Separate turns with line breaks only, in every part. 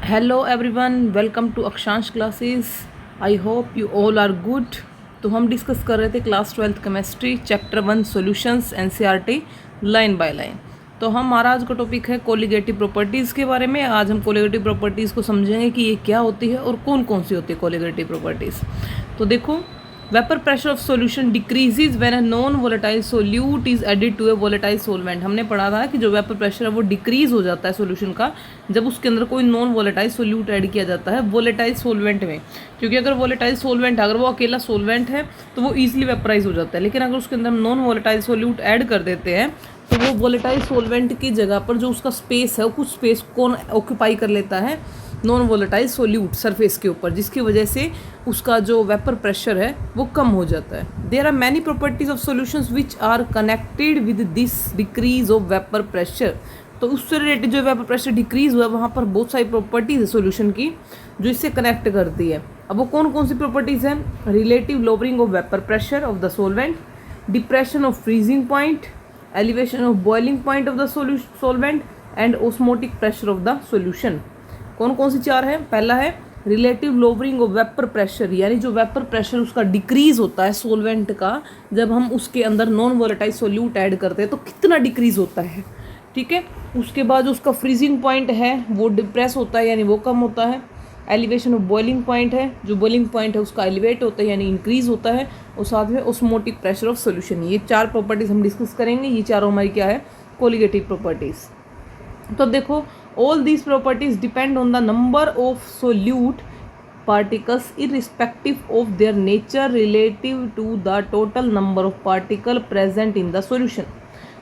Hello everyone, welcome to Akshansh classes. I hope you all are good. तो हम discuss कर रहे थे class 12th chemistry chapter 1 solutions NCERT line by line. तो हमारा आज का टॉपिक है कोलिगेटिव प्रॉपर्टीज़ के बारे में। आज हम कोलिगेटिव प्रॉपर्टीज़ को समझेंगे कि ये क्या होती है और कौन कौन सी होती है कोलिगेटिव प्रॉपर्टीज़। तो देखो, vapour pressure of solution decreases when a non volatile solute is added to a volatile solvent. हमने पढ़ा था कि जो वेपर प्रेशर है वो डिक्रीज हो जाता है सॉल्यूशन का जब उसके अंदर कोई नॉन वोलेटाइल सोल्यूट ऐड किया जाता है वोलेटाइल सोलवेंट में। क्योंकि अगर वोलेटाइल सोलवेंट अगर वो अकेला सोलवेंट है तो वो ईजिली वेपराइज हो जाता है, लेकिन अगर उसके अंदर नॉन वोलेटाइल सोल्यूट ऐड कर देते हैं तो वो वोलेटाइल सोलवेंट की जगह पर जो उसका स्पेस है कुछ स्पेस कौन ऑक्यूपाई कर लेता है, नॉन वोलेटाइल सोल्यूट सरफेस के ऊपर, जिसकी वजह से उसका जो वेपर प्रेशर है वो कम हो जाता है। There are many properties of solutions which are connected with this decrease of vapour pressure. तो उससे रिलेटेड जो वेपर प्रेशर डिक्रीज हुआ है वहाँ पर बहुत सारी प्रॉपर्टीज है सॉल्यूशन की जो इससे कनेक्ट करती है। अब वो कौन कौन सी प्रॉपर्टीज हैं? Relative lowering of vapour pressure of the solvent, depression of freezing point, elevation of boiling point of the solvent and osmotic pressure of the solution. कौन कौन सी चार है? पहला है relative lowering of vapour pressure, यानी जो vapour pressure उसका decrease होता है सोलवेंट का जब हम उसके अंदर नॉन वोलेटाइल सोल्यूट ऐड करते हैं तो कितना डिक्रीज होता है। ठीक है, उसके बाद जो उसका फ्रीजिंग पॉइंट है वो डिप्रेस होता है यानी वो कम होता है। एलिवेशन ऑफ बॉइलिंग पॉइंट है, जो बॉइलिंग पॉइंट है उसका एलिवेट होता है यानी इंक्रीज होता है। और साथ में ऑस्मोटिक प्रेशर ऑफ सोल्यूशन। ये चार प्रॉपर्टीज हम डिस्कस करेंगे। ये चारों हमारी क्या है? Colligative properties. तो देखो, all these properties depend on the number of solute particles irrespective of their nature relative to the total number of particle present in the solution।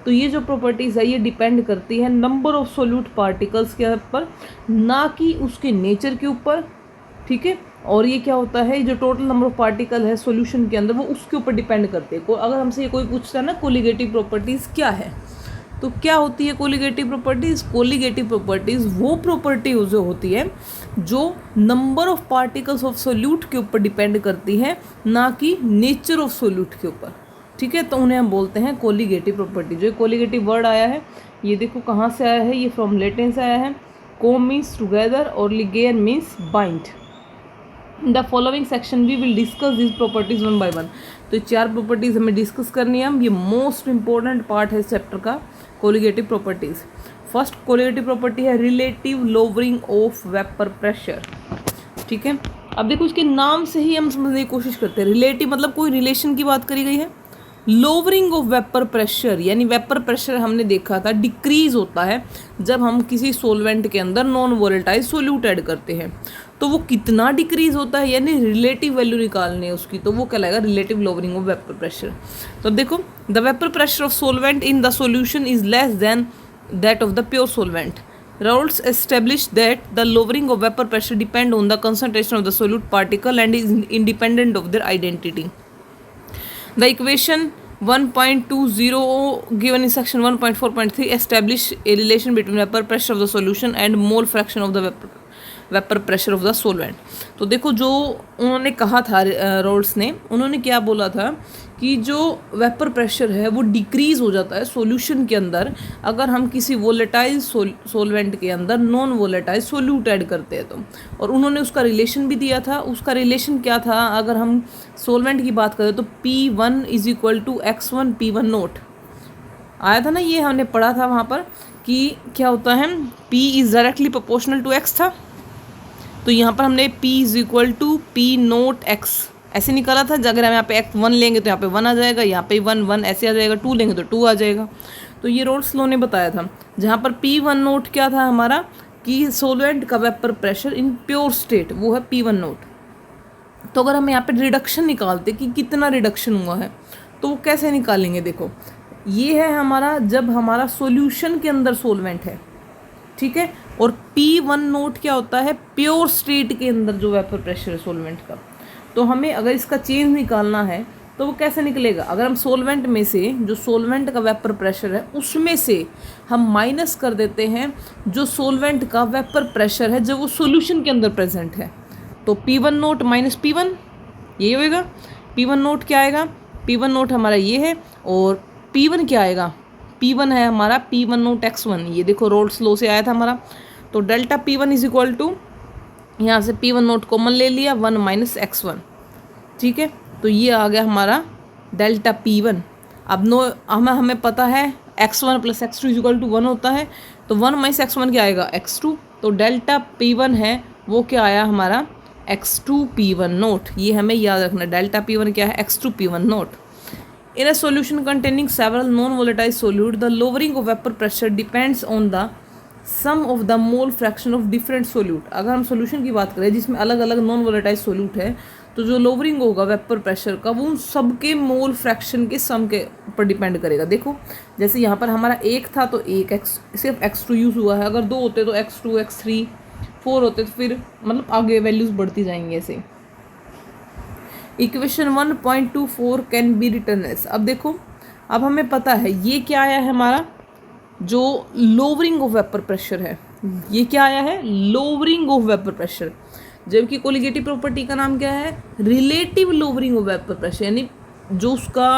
तो ये जो प्रॉपर्टीज़ है ये डिपेंड करती है नंबर ऑफ सोल्यूट पार्टिकल्स के ऊपर, ना कि उसके नेचर के ऊपर। ठीक है, और ये क्या होता है, जो टोटल नंबर ऑफ पार्टिकल है सॉल्यूशन के अंदर वो उसके ऊपर डिपेंड करते हैं। अगर हमसे ये कोई पूछता है ना कोलिगेटिव प्रॉपर्टीज़ क्या है, तो क्या होती है कोलिगेटिव प्रॉपर्टीज़? कोलिगेटिव प्रॉपर्टीज़ वो प्रॉपर्टी जो होती है जो number of particles of solute के ऊपर डिपेंड करती है, ना कि नेचर ऑफ सोल्यूट के ऊपर। ठीक है, तो उन्हें हम बोलते हैं कोलिगेटिव प्रॉपर्टी। जो कोलिगेटिव वर्ड आया है ये देखो कहाँ से आया है, ये फ्रॉम लैटिन से आया है। को मीन्स टुगेदर और ligare means bind. In the following section we will discuss this properties one by one. तो चार प्रॉपर्टीज हमें डिस्कस करनी है। ये मोस्ट इंपॉर्टेंट पार्ट है इस चैप्टर का, colligative properties. First colligative property है relative lowering of vapour pressure. ठीक है, अब देखो इसके नाम से ही हम समझने की कोशिश करते हैं। रिलेटिव मतलब कोई रिलेशन की बात करी गई है। लोअरिंग ऑफ वेपर प्रेशर यानी वेपर प्रेशर हमने देखा था डिक्रीज होता है जब हम किसी सोलवेंट के अंदर नॉन वोलेटाइल सोल्यूट ऐड करते हैं। तो वो कितना डिक्रीज होता है यानी रिलेटिव वैल्यू निकालनी है उसकी, तो वो कहलाएगा relative lowering of vapour pressure. तो देखो, the vapour pressure of solvent in the solution is less than that of the pure solvent. Raoult established that the lowering of vapor pressure depend on the concentration of the solute particle and is independent of their identity. The equation 1.20 given in section 1.4.3 establish a relation between vapor pressure of the solution and mole fraction of the vapour pressure of the solvent. तो देखो, जो उन्होंने कहा था roles ने, उन्होंने क्या बोला था कि जो वेपर प्रेशर है वो डिक्रीज़ हो जाता है सॉल्यूशन के अंदर अगर हम किसी वोलेटाइल सोलवेंट के अंदर नॉन वोलेटाइल सोल्यूट ऐड करते हैं तो। और उन्होंने उसका रिलेशन भी दिया था। उसका रिलेशन क्या था? अगर हम सोलवेंट की बात करें तो P1 is equal to X1 P1 note आया था ना, ये हमने पढ़ा था वहाँ पर कि क्या होता है, P is directly proportional to X था। तो यहाँ पर हमने P is equal to P nought X ऐसे निकाला था। अगर हम यहाँ पे X1 लेंगे तो यहाँ पे 1 आ जाएगा, यहाँ पे 1 1 ऐसे आ जाएगा, 2 लेंगे तो 2 आ जाएगा। तो ये रोल्स लॉ ने बताया था, जहाँ पर P1 नोट क्या था हमारा कि सोलवेंट का vapour pressure in pure state वो है P1 नोट। तो अगर हम यहाँ पे रिडक्शन निकालते कि कितना रिडक्शन हुआ है तो वो कैसे निकालेंगे? देखो, ये है हमारा जब हमारा सोल्यूशन के अंदर सोलवेंट है, ठीक है, और P1 नोट क्या होता है? प्योर स्टेट के अंदर जो वेपर प्रेशर है सोलवेंट का। तो हमें अगर इसका चेंज निकालना है तो वो कैसे निकलेगा? अगर हम सोलवेंट में से जो सोलवेंट का वेपर प्रेशर है उसमें से हम माइनस कर देते हैं जो सोलवेंट का वेपर प्रेशर है जब वो सोल्यूशन के अंदर प्रेजेंट है, तो P1 नोट माइनस P1 यही होएगा। P1 नोट क्या आएगा? P1 नोट हमारा ये है और P1 क्या आएगा? P1 है हमारा P1 नोट X1। ये देखो रोल्स लॉ से आया था हमारा। तो delta P1 is equal to यहाँ से P1 नोट कॉमन ले लिया, 1 माइनस x1, ठीक है। तो ये आ गया हमारा डेल्टा P1। अब हमें पता है x1 plus x2 is equal to 1 होता है, तो 1 माइनस x1 क्या आएगा x2, तो डेल्टा P1 है वो क्या आया हमारा x2 P1 नोट। ये हमें याद रखना, डेल्टा P1 क्या है x2 P1 note. In a solution containing several non-volatile solute, the lowering of vapor pressure depends on the sum of the mole fraction of different solute। अगर हम solution की बात करें जिसमें अलग अलग नॉन वोलेटाइल सोल्यूट है, तो जो लोवरिंग होगा वेपर प्रेशर का वो उन सबके मोल फ्रैक्शन के सम के ऊपर डिपेंड करेगा। देखो जैसे यहाँ पर हमारा एक था तो एक एक्स सिर्फ x2 यूज़ हुआ है, अगर दो होते तो x2 x3 4 होते तो फिर मतलब आगे वैल्यूज़ बढ़ती जाएंगी ऐसे। Equation 1.24 can be written as. अब देखो अब हमें पता है ये क्या आया है हमारा जो लोवरिंग ऑफ वेपर प्रेशर है, ये क्या आया है लोवरिंग ऑफ वेपर प्रेशर, जबकि कोलिगेटिव प्रॉपर्टी का नाम क्या है relative lowering of vapour pressure, यानी जो उसका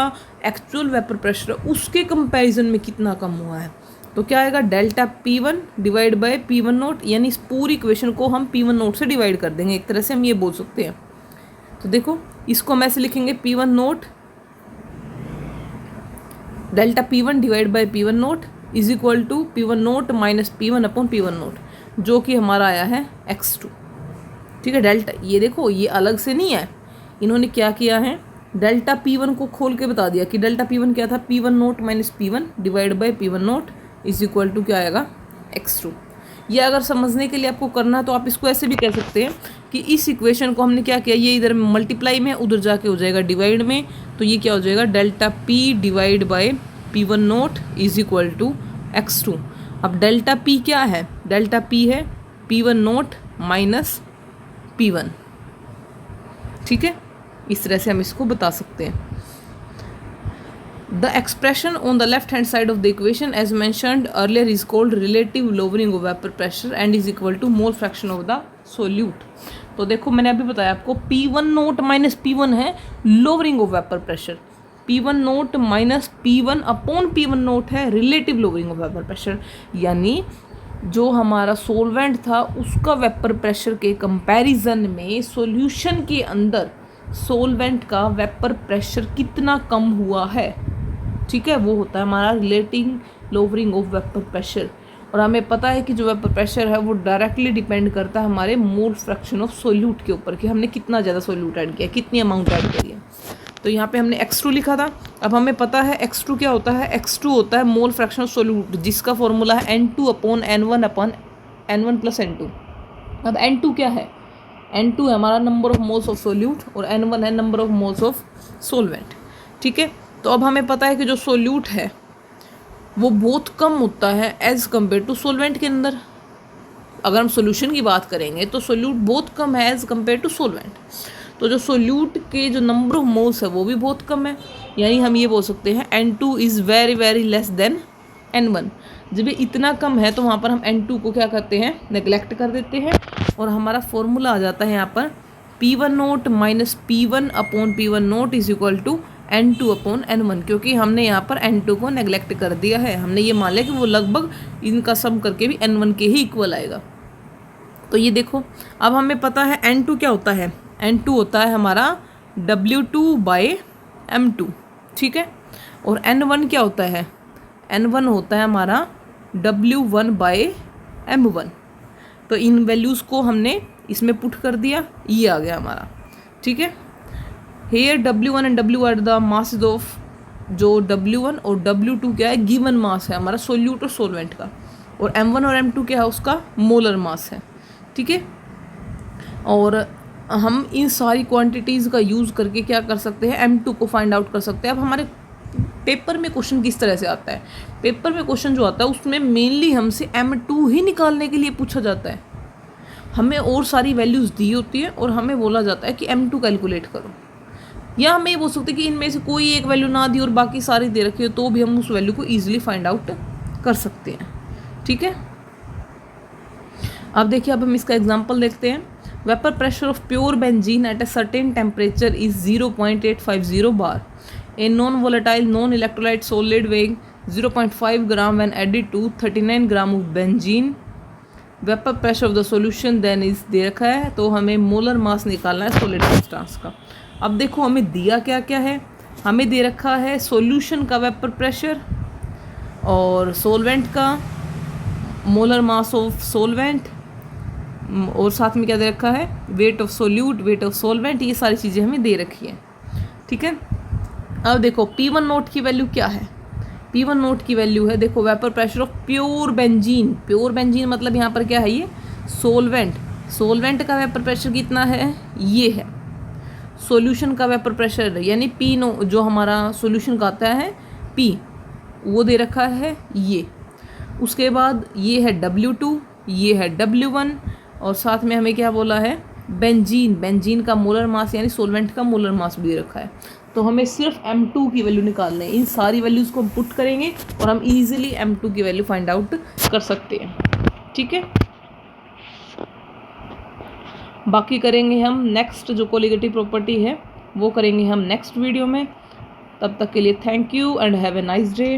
एक्चुअल वेपर प्रेशर है उसके कंपैरिजन में कितना कम हुआ है। तो क्या आएगा delta P1 divide by P1 note, यानी इस पूरी इक्वेशन को हम P1 नोट से डिवाइड कर देंगे, एक तरह से हम ये बोल सकते हैं। तो देखो इसको हम ऐसे लिखेंगे P1 nought delta P1 divide by P1 nought is equal to P1 nought minus P1 upon P1 nought, जो कि हमारा आया है x2, ठीक है। डेल्टा ये देखो ये अलग से नहीं है, इन्होंने क्या किया है डेल्टा P1 को खोल के बता दिया कि डेल्टा P1 क्या था P1 nought minus P1 divide by P1 nought is equal to क्या आएगा x2। ये अगर समझने के लिए आपको करना है तो आप इसको ऐसे भी कह सकते हैं कि इस इक्वेशन को हमने क्या किया, ये इधर मल्टीप्लाई में उधर जाके हो जाएगा डिवाइड में, तो ये क्या हो जाएगा delta P divide by P1 nought is equal to x2। अब डेल्टा P क्या है, डेल्टा P है P1 नोट माइनस P1, ठीक है। इस तरह से हम इसको बता सकते हैं। The expression on the left hand side of the equation as mentioned earlier is called relative lowering of vapor pressure and is equal to mole fraction of the solute। तो देखो मैंने अभी बताया आपको P1 नोट माइनस P1 है lowering of vapor pressure, P1 nought minus P1 upon P1 note है relative lowering of vapor pressure, यानी जो हमारा सोलवेंट था उसका वेपर प्रेशर के कंपैरिजन में सॉल्यूशन के अंदर सोलवेंट का वेपर प्रेशर कितना कम हुआ है, ठीक है, वो होता है हमारा relative lowering of vapour pressure. और हमें पता है कि जो वेपर प्रेशर है वो डायरेक्टली डिपेंड करता है हमारे मोल फ्रैक्शन ऑफ सोल्यूट के ऊपर कि हमने कितना ज़्यादा सोल्यूट ऐड किया, कितनी अमाउंट ऐड करी है। तो यहाँ पे हमने x2 लिखा था, अब हमें पता है x2 क्या होता है, x2 होता है मोल फ्रैक्शन ऑफ सोल्यूट जिसका फॉर्मूला है N2 upon N1 upon N1 plus N2। अब N2 क्या है, N2 है हमारा number of moles of solute और N1 है number of moles of solvent, ठीक है। तो अब हमें पता है कि जो सोल्यूट है वो बहुत कम होता है एज़ कम्पेयर टू सोलवेंट के अंदर। अगर हम सोल्यूशन की बात करेंगे तो सोल्यूट बहुत कम है एज़ कम्पेयर टू सोलवेंट, तो जो सोल्यूट के जो नंबर ऑफ मोल्स है वो भी बहुत कम है, यानी हम ये बोल सकते हैं N2 is very very less than N1। जब ये इतना कम है तो वहाँ पर हम N2 को क्या करते हैं नेगलेक्ट कर देते हैं और हमारा फॉर्मूला आ जाता है यहाँ पर P1 nought minus P1 upon P1 nought is equal to N2 upon N1, क्योंकि हमने यहाँ पर N2 को नेगलेक्ट कर दिया है, हमने ये मान लिया कि वो लगभग इनका सम करके भी N1 के ही इक्वल आएगा। तो ये देखो अब हमें पता है N2 क्या होता है, N2 होता है हमारा W2 बाय M2, ठीक है। और N1 क्या होता है, N1 होता है हमारा W1 बाय M1। तो इन वैल्यूज़ को हमने इसमें पुट कर दिया, ये आ गया हमारा, ठीक है। Here W1 and W are the masses of, जो W1 और W2 क्या है गिवन मास है हमारा सोल्यूट और सोलवेंट का, और M1 और M2 क्या है उसका मोलर मास है, ठीक है। और हम इन सारी क्वांटिटीज़ का यूज़ करके क्या कर सकते हैं M2 को फाइंड आउट कर सकते हैं। अब हमारे पेपर में क्वेश्चन किस तरह से आता है, पेपर में क्वेश्चन जो आता है उसमें मेनली हमसे M2 ही निकालने के लिए पूछा जाता है, हमें और सारी वैल्यूज़ दी होती है और हमें बोला जाता है कि M2 कैलकुलेट करो, या हमें ये बोल सकते हैं कि इनमें से कोई एक वैल्यू ना दी और बाकी सारी दे रखी हो तो भी हम उस वैल्यू को ईजिली फाइंड आउट कर सकते हैं, ठीक है। अब देखिए अब हम इसका एग्जांपल देखते हैं। Vapour pressure of pure benzene at a certain temperature is 0.850 bar. A non volatile non electrolyte solid weighing 0.5 gram when added to 39 gram of benzene vapour pressure of the solution then is दे रखा है, तो हमें molar mass निकालना है solid substance का। अब देखो हमें दिया क्या क्या है, हमें दे रखा है सॉल्यूशन का वेपर प्रेशर और सॉल्वेंट का मोलर मास ऑफ सॉल्वेंट, और साथ में क्या दे रखा है, weight of solute, weight of solvent, ये सारी चीज़ें हमें दे रखी हैं। ठीक है, अब देखो P1 नोट की वैल्यू क्या है। P1 नोट की वैल्यू है, देखो vapour pressure of pure benzene. Pure benzene मतलब यहाँ पर क्या है, ये सोलवेंट। सोलवेंट का वेपर प्रेशर कितना है, ये है। सॉल्यूशन का वेपर प्रेशर यानी P नो जो हमारा सॉल्यूशन का आता है P, वो दे रखा है ये। उसके बाद ये है W2, ये है W1, और साथ में हमें क्या बोला है, बेंजीन। बेंजीन का मोलर मास यानी सॉल्वेंट का मोलर मास भी दे रखा है। तो हमें सिर्फ M2 की वैल्यू निकालना है। इन सारी वैल्यूज़ को हम पुट करेंगे और हम इजीली M2 की वैल्यू फाइंड आउट कर सकते हैं। ठीक है, बाकी करेंगे हम नेक्स्ट, जो कोलिगेटिव प्रॉपर्टी है वो करेंगे हम नेक्स्ट वीडियो में। तब तक के लिए thank you and have a nice day.